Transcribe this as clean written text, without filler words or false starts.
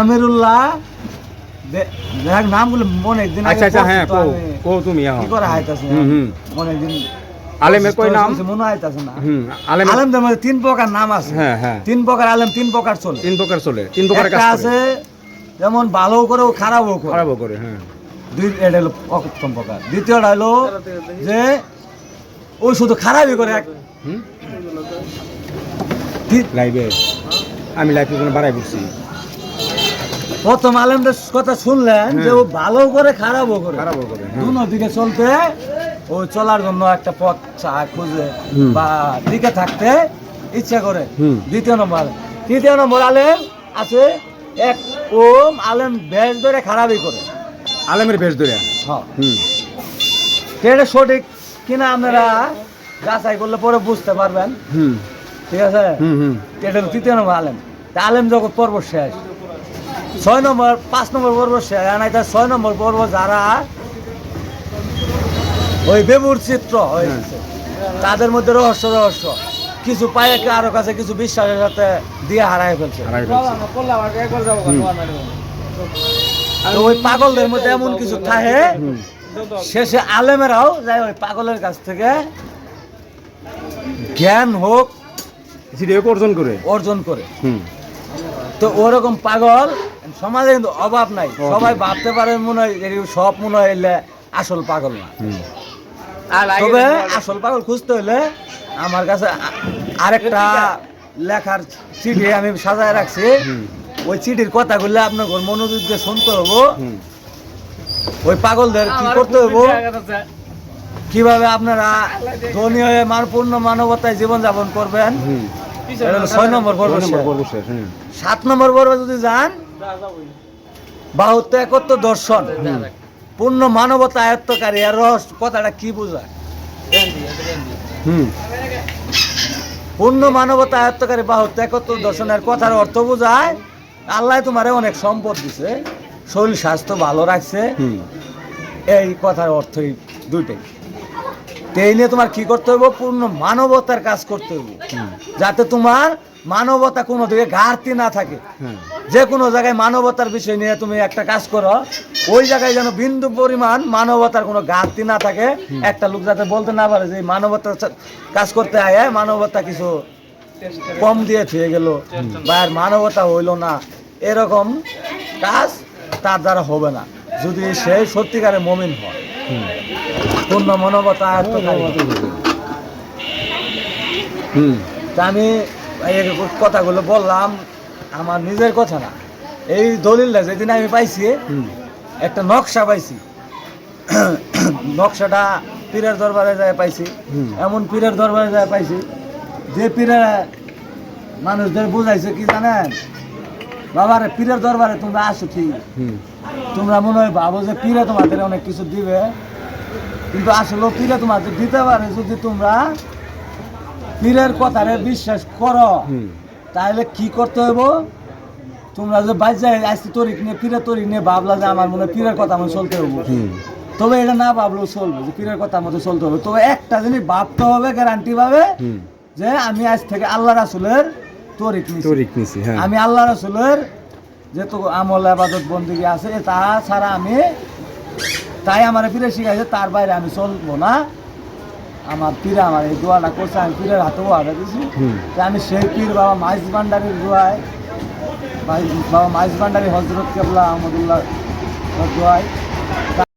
আমিরুল্লাহ দেখ নামগুলো অনেকদিন আগে আচ্ছা হ্যাঁ কো তুমি কি করে আইতাছে অনেকদিন আলেমের কয় নাম মনে আইতাছে না আলেমদের মধ্যে 3 প্রকার নাম আছে। হ্যাঁ 3 প্রকার আলেম 3 প্রকার চলে 3 প্রকার চলে 3 প্রকার কাজ করে আছে যেমন ভালোও করে ও খারাপও করে হ্যাঁ এটা হলো প্রথম প্রকার। দ্বিতীয়টা হলো যে ও শুধু খারাপই করে লাইভে আমি লাইভে কোনো বাড়াই পড়ছি। প্রথম আলেমদের কথা শুনলেন যে ও ভালো করে খারাপও করে দুনো দিকে চলতে ও চলার জন্য একটা পথ খুঁজে বা দিকে থাকতে ইচ্ছা করে। দ্বিতীয় নম্বর তৃতীয় নম্বর আলেম আছে এক ওম আলেম বেশ ধরে খারাপই করে আলেমের বেশ ধরে হ্যাঁ এটা সঠিক কিনা আপনারা যাচাই করলে পরে বুঝতে পারবেন। ঠিক আছে এটা হলো তৃতীয় নম্বর আলেম। আলেম জগৎ পর্ব শেষ। 6 নম্বর 5 নম্বর পর্ব শেষ নাই তার 6 নম্বর পর্ব যারা ওই বেবুর চিত্র হয়েছে তাদের মধ্যে রহস্য কিছু পায়ে কারো কাছে কিছু বিশ্বাসের সাথে দিয়ে হারাই ফেলছে। ওই পাগলদের মধ্যে এমন কিছু থাকে শেষে আলেমেরাও যায় ওই পাগলের কাছ থেকে জ্ঞান হোক অর্জন করে। তো ওরকম পাগল সমাজে কিন্তু অভাব নাই। সবাই ভাবতে পারে মনে হয় সব মনে হয় আসল পাগল না। তবে আসল পাগল খুঁজতে হলে আমার কাছে আরেকটা লেখার চিঠি আমি সাজায় রাখছি। ওই চিঠির কথাগুলো আপনার মনোযোগ দিয়ে শুনতে হবো। ওই পাগলদের কি করতে হবো, কিভাবে আপনারা ধনী হয়ে পূর্ণ মানবতায় জীবনযাপন করবেন। 6 নম্বর পর্ব। 7 নম্বর পর্বে যদি যান বাহুত্ব একত্ব দর্শন পূর্ণ মানবতা আয়ত্তকারী আর রহস্য কথাটা কি বোঝায়। পূর্ণ মানবতা আয়ত্তকারী বাহুত্ব একত্র দর্শনের কথার অর্থ বোঝায় আল্লাহ তোমারে অনেক সম্পদ দিছে, শরীর স্বাস্থ্য ভালো রাখছে। এই কথার অর্থই দুইটাই। এই নিয়ে তোমার কি করতে হবে, পূর্ণ মানবতার কাজ করতে হবে যাতে তোমার মানবতা কোনো দিকে ঘাটতি না থাকে। যে কোনো জায়গায় মানবতার বিষয় নিয়ে তুমি একটা কাজ করো ওই জায়গায় যেন বিন্দু পরিমাণ মানবতার কোনো ঘাটতি না থাকে। একটা লোক যাতে বলতে না পারে যে মানবতার কাজ করতে আয় মানবতা কিছু কম দিয়ে থুয়ে গেল বা আর মানবতা হইল না, এরকম কাজ তার দ্বারা হবে না যদি সে সত্যিকারের মুমিন হয়, পূর্ণ মানবতা আয়ত্তকারী। আমি এই কথাগুলো বললাম আমার নিজের কথা না, এই দলিলটা যেদিন আমি পাইছি একটা নকশা পাইছি। নকশাটা পীরের দরবারে যায় পাইছি, এমন পীরের দরবারে যায় পাইছি যে পীরের মানুষদের বুঝাইছে কি জানেন, বাবারে পীরের দরবারে তোমরা আসো ঠিক, তোমরা মনে হয় ভাবো যে পীরে তোমাদের অনেক কিছু দিবে, কিন্তু আসলে পীরে তোমাদের দিতে পারে যদি তোমরা পীরের কথারে বিশ্বাস করো। তাহলে কি করতে হইব, তোমরা যে বাজায় আসতে তরিক নিয়ে পীরের তরিক নিয়ে ভাবলা যে আমার মনে পীরের কথা মনে চলতে হইব, তবে এটা না ভাবলেও চলবে যে পীরের কথা মতো চলতে হবে। তবে একটা জিনিস ভাবতে হবে গ্যারান্টি ভাবে যে আমি আজ থেকে আল্লাহ রাসূলের তরিক নিছি, আমি আল্লাহ রাসূলের যেহেতু আমল ইবাদত বন্দেগী আছে তা ছাড়া আমি তাই আমার পীরে শিখাইছে, তার বাইরে আমি চলবো না। আমার পীর আমার এই দোয়াটা করছে, আমি পীরের হাতে ওয়াদা দিয়েছি যে আমি সেই পীর বাবা মাইজ ভান্ডারির দোয়ায়, বাবা মাইজ ভান্ডারি হজরত কেবলা আহমদুল্লাহ দোয়ায়